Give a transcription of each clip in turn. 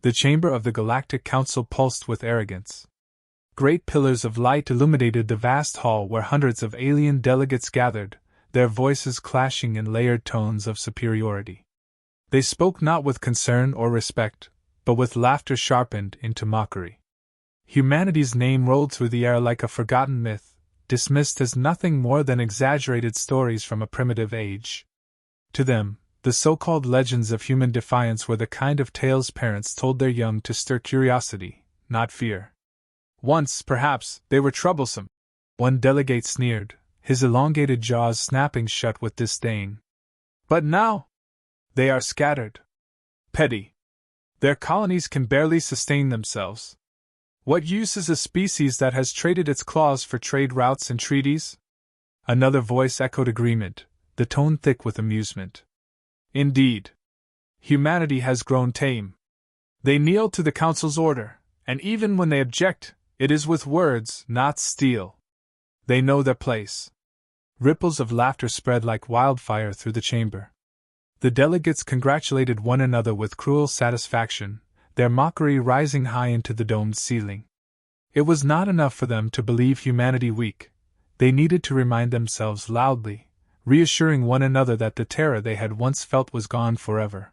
The chamber of the Galactic Council pulsed with arrogance. Great pillars of light illuminated the vast hall where hundreds of alien delegates gathered, their voices clashing in layered tones of superiority. They spoke not with concern or respect, but with laughter sharpened into mockery. Humanity's name rolled through the air like a forgotten myth, dismissed as nothing more than exaggerated stories from a primitive age. To them, the so-called legends of human defiance were the kind of tales parents told their young to stir curiosity, not fear. Once, perhaps, they were troublesome. One delegate sneered, his elongated jaws snapping shut with disdain. But now, they are scattered. Petty. Their colonies can barely sustain themselves. What use is a species that has traded its claws for trade routes and treaties? Another voice echoed agreement, the tone thick with amusement. Indeed. Humanity has grown tame. They kneel to the Council's order, and even when they object, it is with words, not steel. They know their place. Ripples of laughter spread like wildfire through the chamber. The delegates congratulated one another with cruel satisfaction, their mockery rising high into the domed ceiling. It was not enough for them to believe humanity weak. They needed to remind themselves loudly, reassuring one another that the terror they had once felt was gone forever.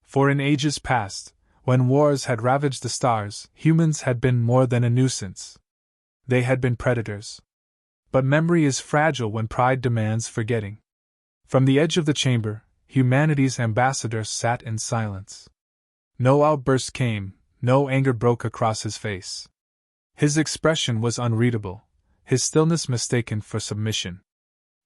For in ages past, when wars had ravaged the stars, humans had been more than a nuisance. They had been predators. But memory is fragile when pride demands forgetting. From the edge of the chamber, humanity's ambassador sat in silence. No outburst came, no anger broke across his face. His expression was unreadable, his stillness mistaken for submission.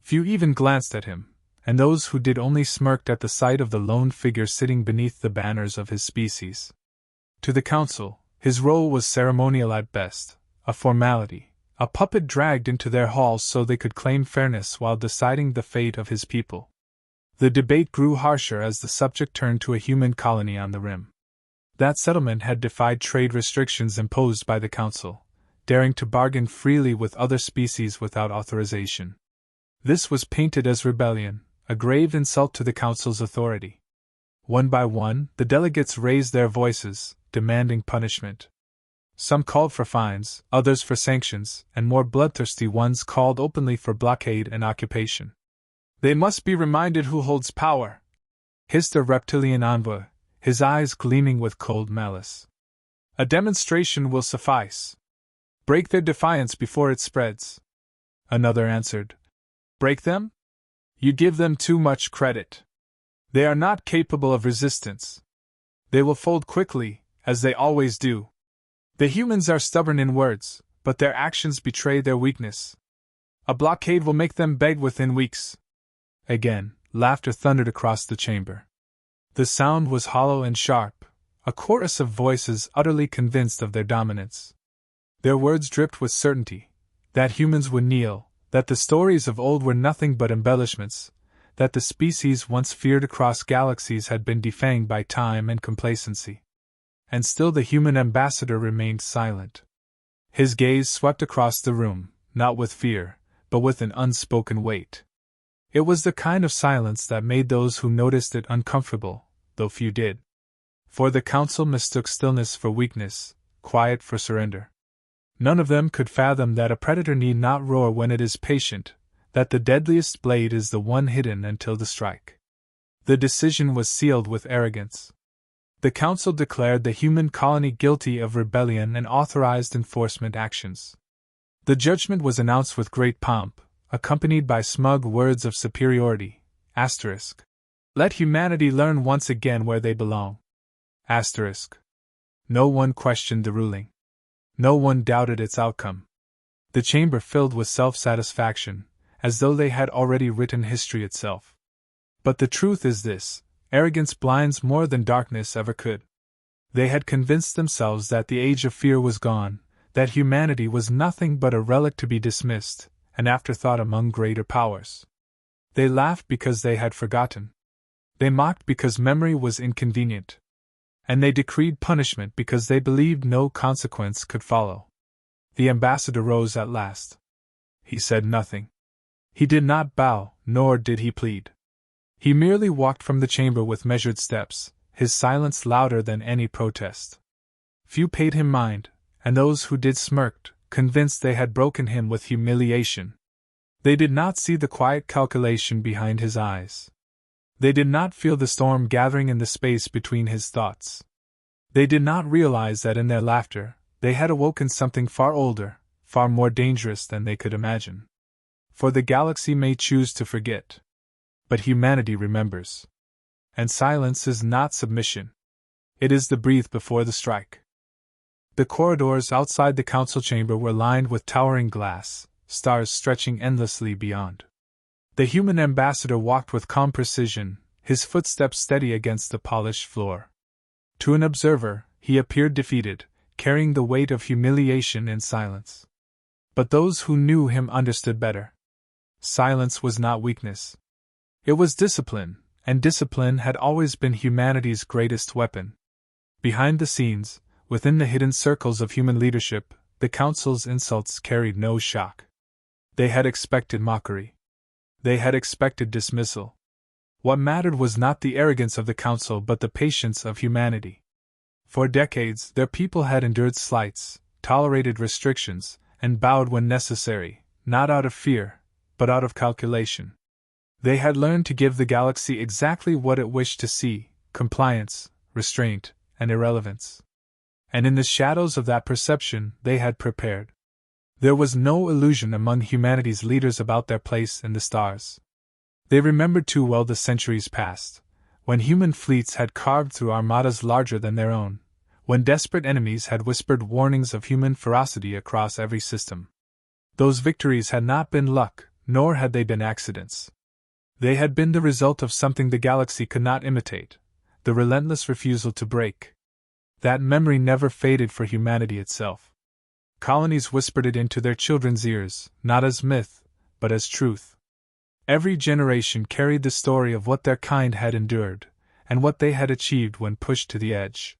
Few even glanced at him, and those who did only smirked at the sight of the lone figure sitting beneath the banners of his species. To the Council, his role was ceremonial at best, a formality, a puppet dragged into their halls so they could claim fairness while deciding the fate of his people. The debate grew harsher as the subject turned to a human colony on the rim. That settlement had defied trade restrictions imposed by the Council, daring to bargain freely with other species without authorization. This was painted as rebellion, a grave insult to the Council's authority. One by one, the delegates raised their voices, demanding punishment. Some called for fines, others for sanctions, and more bloodthirsty ones called openly for blockade and occupation. They must be reminded who holds power, hissed a reptilian envoy, his eyes gleaming with cold malice. A demonstration will suffice. Break their defiance before it spreads. Another answered. Break them? You give them too much credit. They are not capable of resistance. They will fold quickly, as they always do. The humans are stubborn in words, but their actions betray their weakness. A blockade will make them beg within weeks. Again, laughter thundered across the chamber. The sound was hollow and sharp, a chorus of voices utterly convinced of their dominance. Their words dripped with certainty, that humans would kneel, that the stories of old were nothing but embellishments, that the species once feared across galaxies had been defanged by time and complacency. And still the human ambassador remained silent. His gaze swept across the room, not with fear, but with an unspoken weight. It was the kind of silence that made those who noticed it uncomfortable, though few did. For the Council mistook stillness for weakness, quiet for surrender. None of them could fathom that a predator need not roar when it is patient, that the deadliest blade is the one hidden until the strike. The decision was sealed with arrogance. The Council declared the human colony guilty of rebellion and authorized enforcement actions. The judgment was announced with great pomp, accompanied by smug words of superiority. Asterisk. Let humanity learn once again where they belong. Asterisk. No one questioned the ruling. No one doubted its outcome. The chamber filled with self-satisfaction, as though they had already written history itself. But the truth is this: arrogance blinds more than darkness ever could. They had convinced themselves that the age of fear was gone, that humanity was nothing but a relic to be dismissed, an afterthought among greater powers. They laughed because they had forgotten. They mocked because memory was inconvenient. And they decreed punishment because they believed no consequence could follow. The ambassador rose at last. He said nothing. He did not bow, nor did he plead. He merely walked from the chamber with measured steps, his silence louder than any protest. Few paid him mind, and those who did smirked, convinced they had broken him with humiliation. They did not see the quiet calculation behind his eyes. They did not feel the storm gathering in the space between his thoughts. They did not realize that in their laughter, they had awoken something far older, far more dangerous than they could imagine. For the galaxy may choose to forget, but humanity remembers. And silence is not submission. It is the breathe before the strike. The corridors outside the council chamber were lined with towering glass, stars stretching endlessly beyond. The human ambassador walked with calm precision, his footsteps steady against the polished floor. To an observer, he appeared defeated, carrying the weight of humiliation in silence. But those who knew him understood better. Silence was not weakness. It was discipline, and discipline had always been humanity's greatest weapon. Behind the scenes, within the hidden circles of human leadership, the council's insults carried no shock. They had expected mockery. They had expected dismissal. What mattered was not the arrogance of the council but the patience of humanity. For decades, their people had endured slights, tolerated restrictions, and bowed when necessary, not out of fear, but out of calculation. They had learned to give the galaxy exactly what it wished to see: compliance, restraint, and irrelevance. And in the shadows of that perception, they had prepared. There was no illusion among humanity's leaders about their place in the stars. They remembered too well the centuries past, when human fleets had carved through armadas larger than their own, when desperate enemies had whispered warnings of human ferocity across every system. Those victories had not been luck, nor had they been accidents. They had been the result of something the galaxy could not imitate: the relentless refusal to break. That memory never faded for humanity itself. Colonies whispered it into their children's ears, not as myth, but as truth. Every generation carried the story of what their kind had endured, and what they had achieved when pushed to the edge.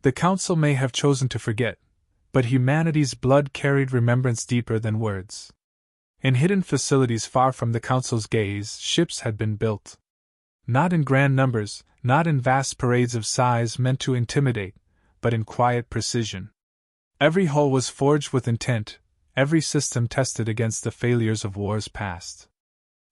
The Council may have chosen to forget, but humanity's blood carried remembrance deeper than words. In hidden facilities far from the Council's gaze, ships had been built. Not in grand numbers, not in vast parades of size meant to intimidate, but in quiet precision. Every hull was forged with intent, every system tested against the failures of wars past.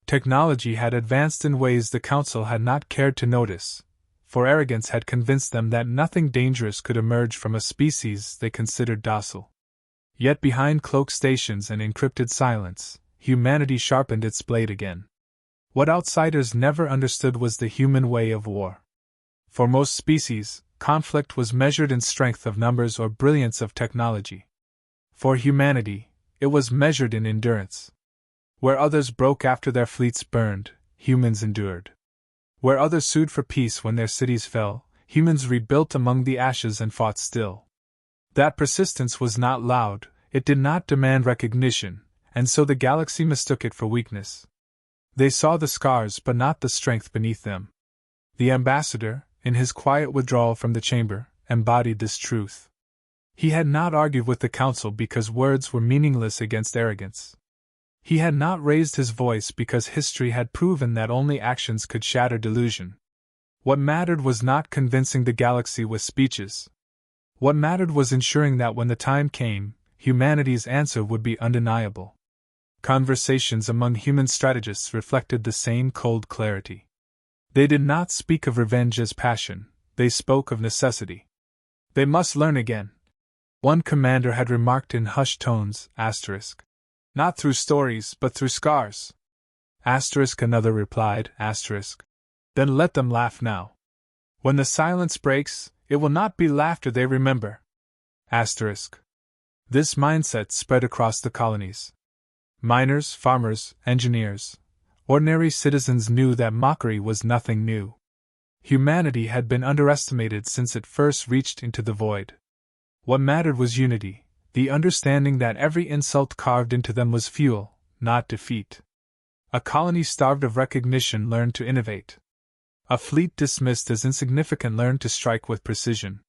Technology had advanced in ways the Council had not cared to notice, for arrogance had convinced them that nothing dangerous could emerge from a species they considered docile. Yet behind cloak stations and encrypted silence, humanity sharpened its blade again. What outsiders never understood was the human way of war. For most species, conflict was measured in strength of numbers or brilliance of technology. For humanity, it was measured in endurance. Where others broke after their fleets burned, humans endured. Where others sued for peace when their cities fell, humans rebuilt among the ashes and fought still. That persistence was not loud, it did not demand recognition, and so the galaxy mistook it for weakness. They saw the scars but not the strength beneath them. The ambassador, in his quiet withdrawal from the chamber, embodied this truth. He had not argued with the council because words were meaningless against arrogance. He had not raised his voice because history had proven that only actions could shatter delusion. What mattered was not convincing the galaxy with speeches. What mattered was ensuring that when the time came, humanity's answer would be undeniable. Conversations among human strategists reflected the same cold clarity. They did not speak of revenge as passion, they spoke of necessity. They must learn again. One commander had remarked in hushed tones, **, not through stories but through scars. Another replied, **, then let them laugh now. When the silence breaks, it will not be laughter they remember. **. This mindset spread across the colonies. Miners, farmers, engineers, ordinary citizens knew that mockery was nothing new. Humanity had been underestimated since it first reached into the void. What mattered was unity, the understanding that every insult carved into them was fuel, not defeat. A colony starved of recognition learned to innovate. A fleet dismissed as insignificant learned to strike with precision.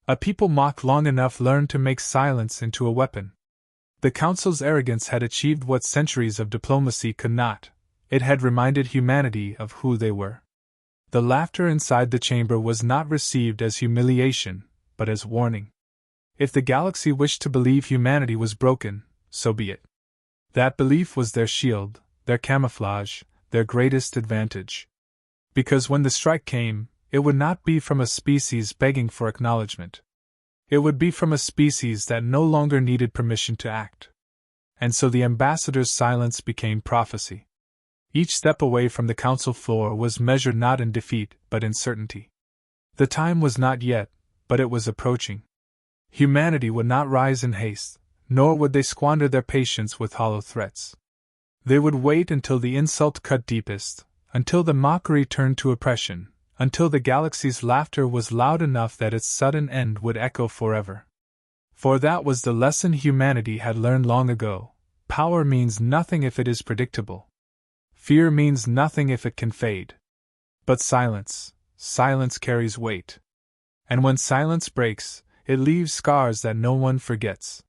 A people mocked long enough learned to make silence into a weapon. The Council's arrogance had achieved what centuries of diplomacy could not. It had reminded humanity of who they were. The laughter inside the chamber was not received as humiliation, but as warning. If the galaxy wished to believe humanity was broken, so be it. That belief was their shield, their camouflage, their greatest advantage. Because when the strike came, it would not be from a species begging for acknowledgement. It would be from a species that no longer needed permission to act. And so the ambassador's silence became prophecy. Each step away from the council floor was measured not in defeat, but in certainty. The time was not yet, but it was approaching. Humanity would not rise in haste, nor would they squander their patience with hollow threats. They would wait until the insult cut deepest, until the mockery turned to oppression, until the galaxy's laughter was loud enough that its sudden end would echo forever. For that was the lesson humanity had learned long ago: power means nothing if it is predictable. Fear means nothing if it can fade. But silence carries weight. And when silence breaks, it leaves scars that no one forgets.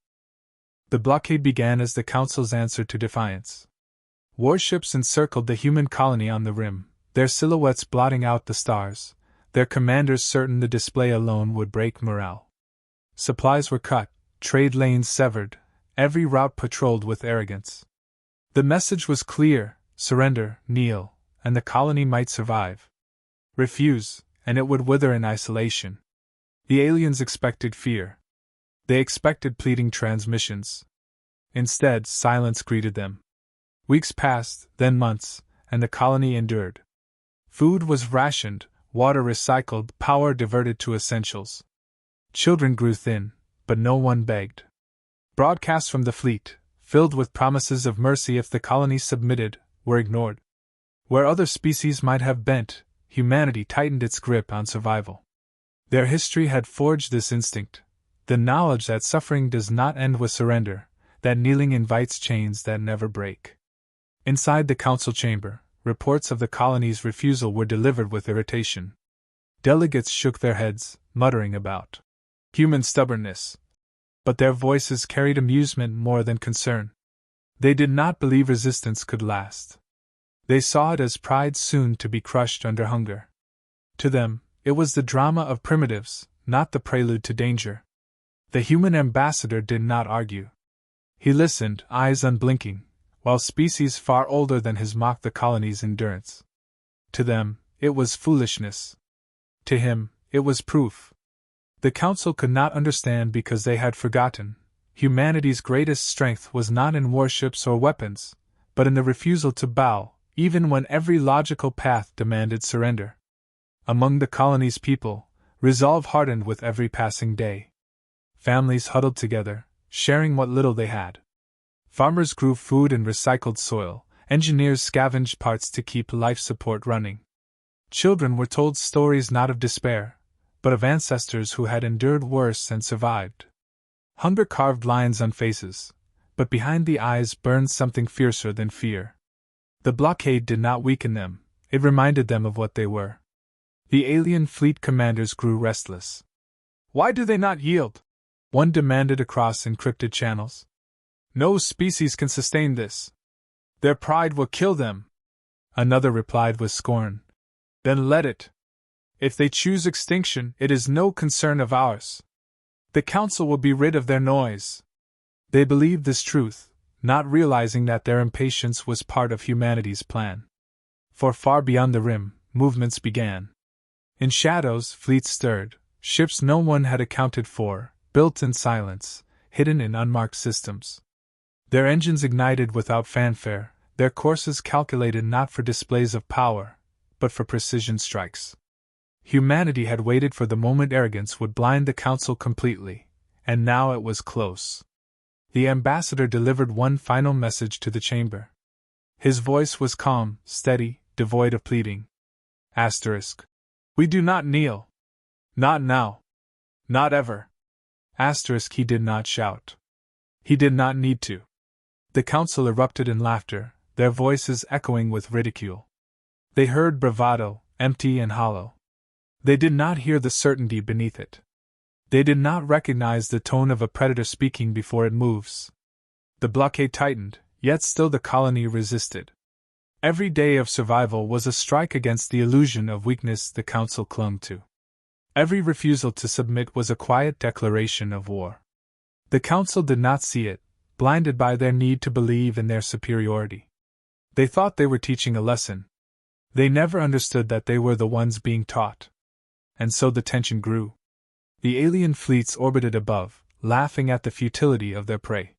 The blockade began as the Council's answer to defiance. Warships encircled the human colony on the rim, their silhouettes blotting out the stars, their commanders certain the display alone would break morale. Supplies were cut, trade lanes severed, every route patrolled with arrogance. The message was clear: surrender, kneel, and the colony might survive. Refuse, and it would wither in isolation. The aliens expected fear. They expected pleading transmissions. Instead, silence greeted them. Weeks passed, then months, and the colony endured. Food was rationed, water recycled, power diverted to essentials. Children grew thin, but no one begged. Broadcasts from the fleet, filled with promises of mercy if the colony submitted, were ignored. Where other species might have bent, humanity tightened its grip on survival. Their history had forged this instinct: the knowledge that suffering does not end with surrender, that kneeling invites chains that never break. Inside the council chamber, reports of the colony's refusal were delivered with irritation. Delegates shook their heads, muttering about human stubbornness. But their voices carried amusement more than concern. They did not believe resistance could last. They saw it as pride soon to be crushed under hunger. To them, it was the drama of primitives, not the prelude to danger. The human ambassador did not argue. He listened, eyes unblinking, while species far older than his mocked the colony's endurance. To them, it was foolishness. To him, it was proof. The council could not understand because they had forgotten. Humanity's greatest strength was not in warships or weapons, but in the refusal to bow, even when every logical path demanded surrender. Among the colony's people, resolve hardened with every passing day. Families huddled together, sharing what little they had. Farmers grew food in recycled soil, engineers scavenged parts to keep life support running. Children were told stories not of despair, but of ancestors who had endured worse and survived. Hunger carved lines on faces, but behind the eyes burned something fiercer than fear. The blockade did not weaken them, it reminded them of what they were. The alien fleet commanders grew restless. Why do they not yield? One demanded across encrypted channels. No species can sustain this. Their pride will kill them. Another replied with scorn. Then let it. If they choose extinction, it is no concern of ours. The council will be rid of their noise. They believed this truth, not realizing that their impatience was part of humanity's plan. For far beyond the rim, movements began. In shadows, fleets stirred, ships no one had accounted for, built in silence, hidden in unmarked systems. Their engines ignited without fanfare, their courses calculated not for displays of power, but for precision strikes. Humanity had waited for the moment arrogance would blind the council completely, and now it was close. The ambassador delivered one final message to the chamber. His voice was calm, steady, devoid of pleading. Asterisk. We do not kneel. Not now. Not ever. Asterisk. He did not shout. He did not need to. The council erupted in laughter, their voices echoing with ridicule. They heard bravado, empty and hollow. They did not hear the certainty beneath it. They did not recognize the tone of a predator speaking before it moves. The blockade tightened, yet still the colony resisted. Every day of survival was a strike against the illusion of weakness the Council clung to. Every refusal to submit was a quiet declaration of war. The Council did not see it, blinded by their need to believe in their superiority. They thought they were teaching a lesson. They never understood that they were the ones being taught. And so the tension grew. The alien fleets orbited above, laughing at the futility of their prey.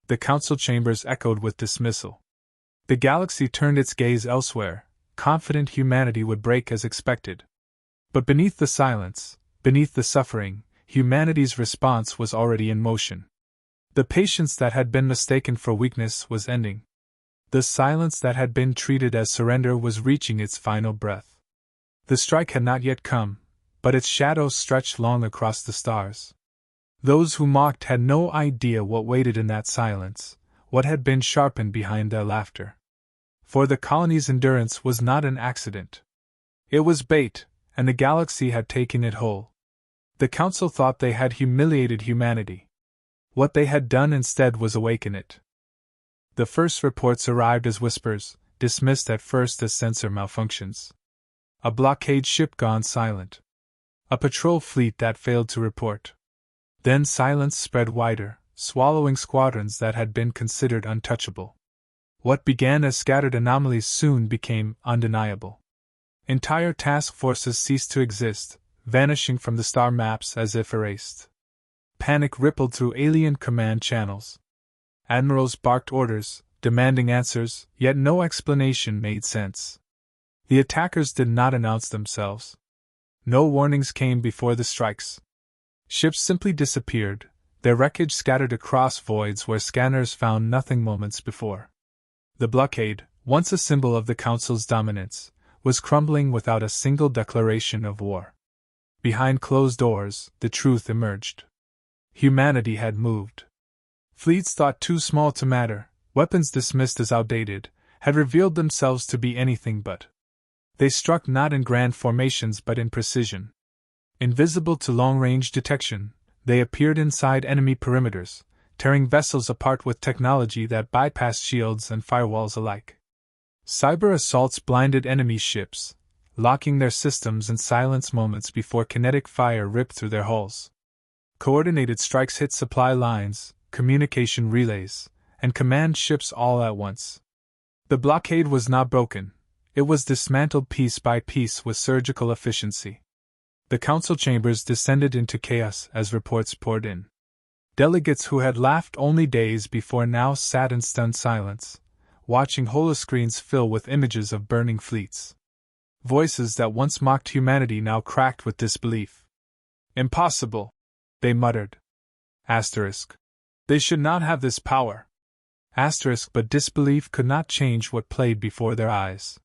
The council chambers echoed with dismissal. The galaxy turned its gaze elsewhere, confident humanity would break as expected. But beneath the silence, beneath the suffering, humanity's response was already in motion. The patience that had been mistaken for weakness was ending. The silence that had been treated as surrender was reaching its final breath. The strike had not yet come, but its shadow stretched long across the stars. Those who mocked had no idea what waited in that silence, what had been sharpened behind their laughter. For the colony's endurance was not an accident. It was bait, and the galaxy had taken it whole. The council thought they had humiliated humanity. What they had done instead was awaken it. The first reports arrived as whispers, dismissed at first as sensor malfunctions. A blockade ship gone silent. A patrol fleet that failed to report. Then silence spread wider, swallowing squadrons that had been considered untouchable. What began as scattered anomalies soon became undeniable. Entire task forces ceased to exist, vanishing from the star maps as if erased. Panic rippled through alien command channels. Admirals barked orders, demanding answers, yet no explanation made sense. The attackers did not announce themselves. No warnings came before the strikes. Ships simply disappeared, their wreckage scattered across voids where scanners found nothing moments before. The blockade, once a symbol of the Council's dominance, was crumbling without a single declaration of war. Behind closed doors, the truth emerged. Humanity had moved. Fleets thought too small to matter, weapons dismissed as outdated, had revealed themselves to be anything but. They struck not in grand formations but in precision. Invisible to long-range detection, they appeared inside enemy perimeters, tearing vessels apart with technology that bypassed shields and firewalls alike. Cyber assaults blinded enemy ships, locking their systems in silence moments before kinetic fire ripped through their hulls. Coordinated strikes hit supply lines, communication relays, and command ships all at once. The blockade was not broken. It was dismantled piece by piece with surgical efficiency. The council chambers descended into chaos as reports poured in. Delegates who had laughed only days before now sat in stunned silence, watching holoscreens fill with images of burning fleets. Voices that once mocked humanity now cracked with disbelief. Impossible, they muttered. Asterisk. They should not have this power. Asterisk, but disbelief could not change what played before their eyes.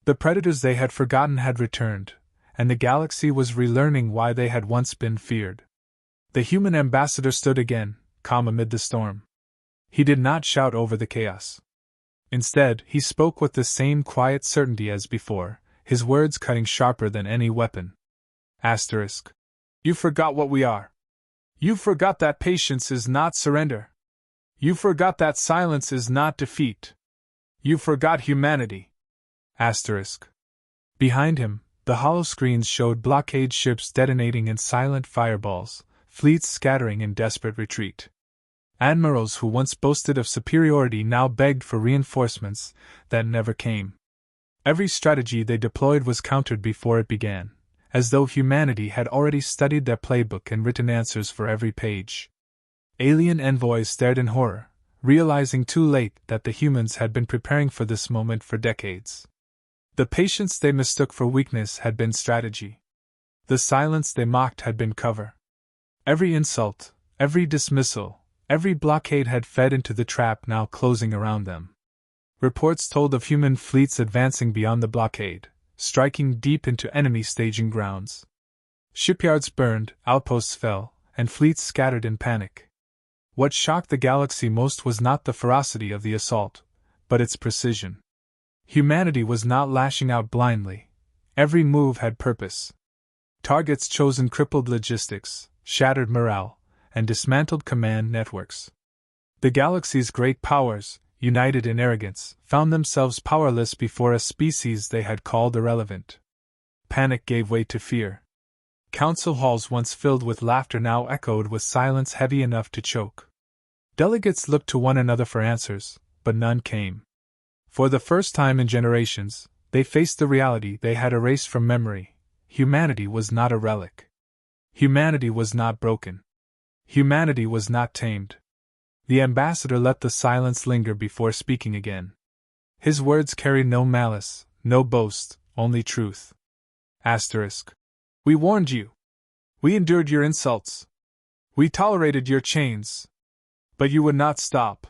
The predators they had forgotten had returned, and the galaxy was relearning why they had once been feared. The human ambassador stood again, calm amid the storm. He did not shout over the chaos. Instead, he spoke with the same quiet certainty as before, his words cutting sharper than any weapon. Asterisk. You forgot what we are. You forgot that patience is not surrender. You forgot that silence is not defeat. You forgot humanity. Asterisk. Behind him, the holoscreens showed blockade ships detonating in silent fireballs, fleets scattering in desperate retreat. Admirals who once boasted of superiority now begged for reinforcements that never came. Every strategy they deployed was countered before it began, as though humanity had already studied their playbook and written answers for every page. Alien envoys stared in horror, realizing too late that the humans had been preparing for this moment for decades. The patience they mistook for weakness had been strategy. The silence they mocked had been cover. Every insult, every dismissal, every blockade had fed into the trap now closing around them. Reports told of human fleets advancing beyond the blockade, striking deep into enemy staging grounds. Shipyards burned, outposts fell, and fleets scattered in panic. What shocked the galaxy most was not the ferocity of the assault, but its precision. Humanity was not lashing out blindly. Every move had purpose. Targets chosen crippled logistics, shattered morale, and dismantled command networks. The galaxy's great powers, united in arrogance, found themselves powerless before a species they had called irrelevant. Panic gave way to fear. Council halls once filled with laughter now echoed with silence heavy enough to choke. Delegates looked to one another for answers, but none came. For the first time in generations, they faced the reality they had erased from memory. Humanity was not a relic. Humanity was not broken. Humanity was not tamed. The ambassador let the silence linger before speaking again. His words carried no malice, no boast, only truth. Asterisk. We warned you. We endured your insults. We tolerated your chains. But you would not stop.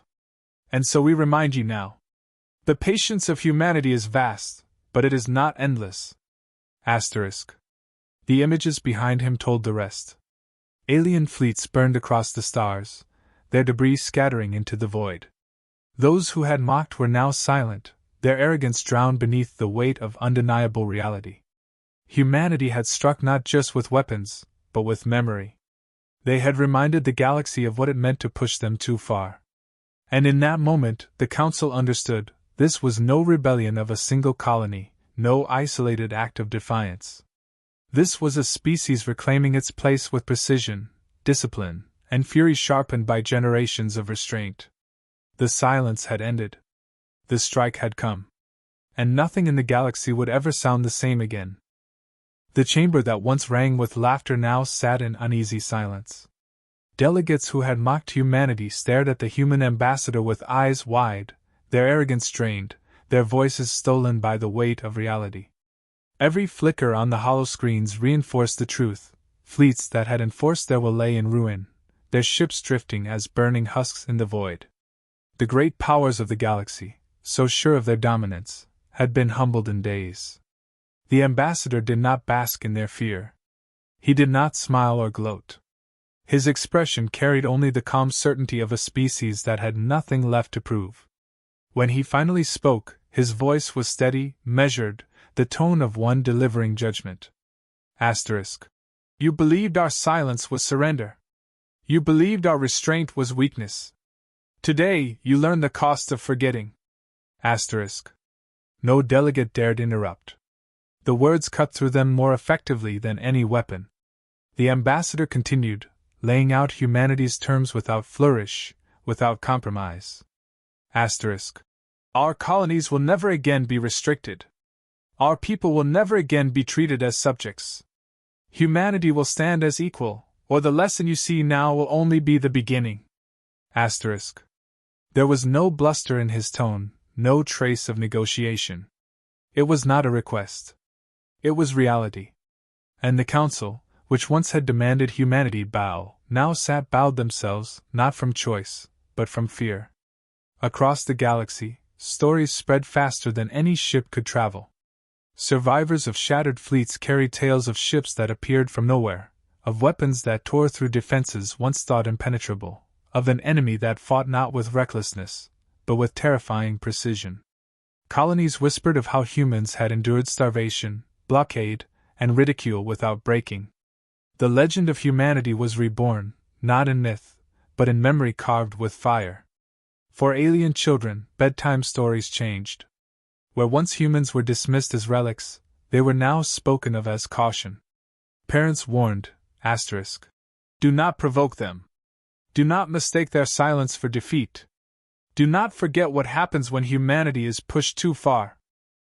And so we remind you now. The patience of humanity is vast, but it is not endless. Asterisk. The images behind him told the rest. Alien fleets burned across the stars, their debris scattering into the void. Those who had mocked were now silent, their arrogance drowned beneath the weight of undeniable reality. Humanity had struck not just with weapons, but with memory. They had reminded the galaxy of what it meant to push them too far. And in that moment, the Council understood, this was no rebellion of a single colony, no isolated act of defiance. This was a species reclaiming its place with precision, discipline, and fury sharpened by generations of restraint. The silence had ended. The strike had come. And nothing in the galaxy would ever sound the same again. The chamber that once rang with laughter now sat in uneasy silence. Delegates who had mocked humanity stared at the human ambassador with eyes wide, their arrogance drained, their voices stolen by the weight of reality. Every flicker on the hollow screens reinforced the truth. Fleets that had enforced their will lay in ruin, their ships drifting as burning husks in the void. The great powers of the galaxy, so sure of their dominance, had been humbled in days. The ambassador did not bask in their fear. He did not smile or gloat. His expression carried only the calm certainty of a species that had nothing left to prove. When he finally spoke, his voice was steady, measured, the tone of one delivering judgment. Asterisk. You believed our silence was surrender. You believed our restraint was weakness. Today, you learn the cost of forgetting. Asterisk. No delegate dared interrupt. The words cut through them more effectively than any weapon. The ambassador continued, laying out humanity's terms without flourish, without compromise. Asterisk. Our colonies will never again be restricted. Our people will never again be treated as subjects. Humanity will stand as equal, or the lesson you see now will only be the beginning. Asterisk. There was no bluster in his tone, no trace of negotiation. It was not a request. It was reality. And the Council, which once had demanded humanity bow, now sat bowed themselves, not from choice, but from fear. Across the galaxy, stories spread faster than any ship could travel. Survivors of shattered fleets carried tales of ships that appeared from nowhere, of weapons that tore through defenses once thought impenetrable, of an enemy that fought not with recklessness, but with terrifying precision. Colonies whispered of how humans had endured starvation, blockade, and ridicule without breaking. The legend of humanity was reborn, not in myth, but in memory carved with fire. For alien children, bedtime stories changed. Where once humans were dismissed as relics, they were now spoken of as caution. Parents warned, asterisk. Do not provoke them. Do not mistake their silence for defeat. Do not forget what happens when humanity is pushed too far.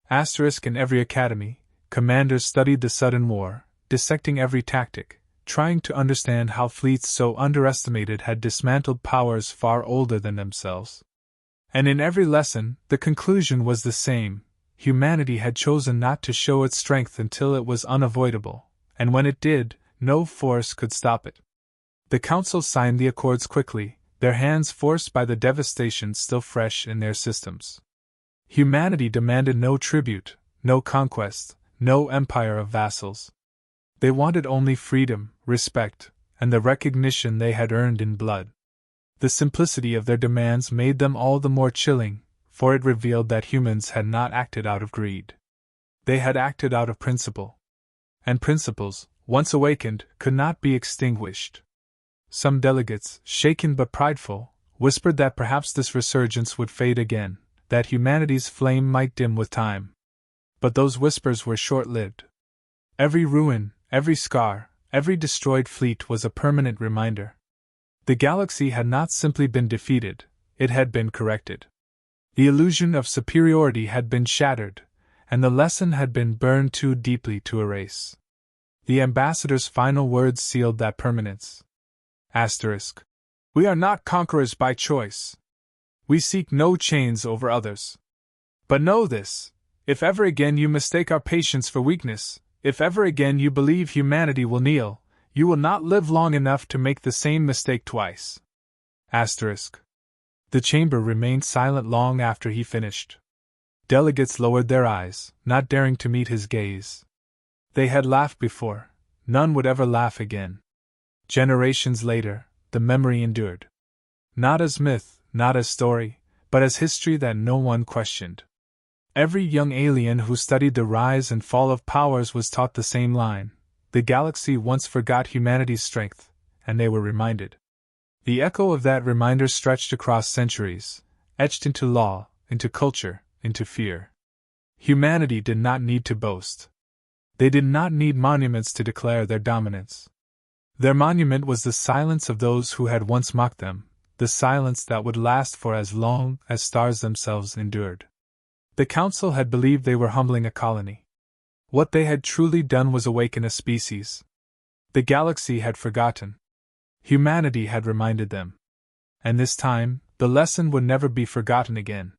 Asterisk. In every academy, commanders studied the sudden war, dissecting every tactic, trying to understand how fleets so underestimated had dismantled powers far older than themselves. And in every lesson, the conclusion was the same: humanity had chosen not to show its strength until it was unavoidable, and when it did, no force could stop it. The Council signed the accords quickly, their hands forced by the devastation still fresh in their systems. Humanity demanded no tribute, no conquest, no empire of vassals. They wanted only freedom, respect, and the recognition they had earned in blood. The simplicity of their demands made them all the more chilling, for it revealed that humans had not acted out of greed. They had acted out of principle. And principles, once awakened, could not be extinguished. Some delegates, shaken but prideful, whispered that perhaps this resurgence would fade again, that humanity's flame might dim with time. But those whispers were short-lived. Every ruin, every scar, every destroyed fleet was a permanent reminder. The galaxy had not simply been defeated, it had been corrected. The illusion of superiority had been shattered, and the lesson had been burned too deeply to erase. The ambassador's final words sealed that permanence. Asterisk. We are not conquerors by choice. We seek no chains over others. But know this, if ever again you mistake our patience for weakness, if ever again you believe humanity will kneel, you will not live long enough to make the same mistake twice. Asterisk. The chamber remained silent long after he finished. Delegates lowered their eyes, not daring to meet his gaze. They had laughed before, none would ever laugh again. Generations later, the memory endured. Not as myth, not as story, but as history that no one questioned. Every young alien who studied the rise and fall of powers was taught the same line. The galaxy once forgot humanity's strength, and they were reminded. The echo of that reminder stretched across centuries, etched into law, into culture, into fear. Humanity did not need to boast. They did not need monuments to declare their dominance. Their monument was the silence of those who had once mocked them, the silence that would last for as long as stars themselves endured. The Council had believed they were humbling a colony. What they had truly done was awaken a species. The galaxy had forgotten. Humanity had reminded them. And this time, the lesson would never be forgotten again.